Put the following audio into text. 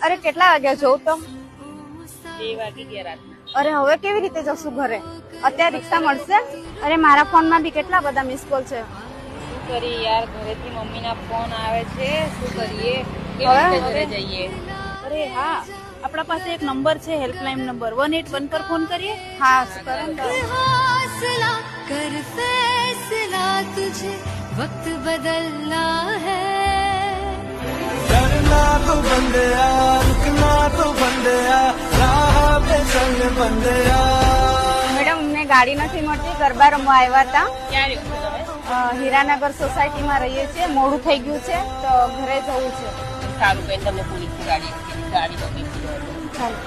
અરે કેટલા વાગ્યા જોઉં તો? 2 વાગી ગયા રાતના. અરે હવે કેવી રીતે જશું ઘરે? અત્યારે રિક્ષા મળશે? અરે મારા ફોનમાં બી કેટલા બધા મિસ કોલ છે. શું કરીએ યાર, ઘરેથી મમ્મીના ફોન આવે છે, શું કરીએ? હવે? કેવી રીતે ઘરે જઈએ? અરે હા, આપણા પાસે એક નંબર છે, હેલ્પલાઇન નંબર 181 પર ફોન કરીએ. હા કરો ને તો. हौसला कर फैसला तुझे वक्त बदलना है डरना तो बंदया रुकना तो बंदया राह पे चल बंदया। મેડમ અમને ગાડી નથી મળતી, ગરબા રમવા આવ્યા હતા. ક્યાં રહ્યો છો તમે? હીરાનગર સોસાયટીમાં રહીએ છીએ. મોડું થઈ ગયું છે તો ઘરે જવું છે. સારું, કઈ તમને પોલીસની ગાડી તો બેસી ચાલો.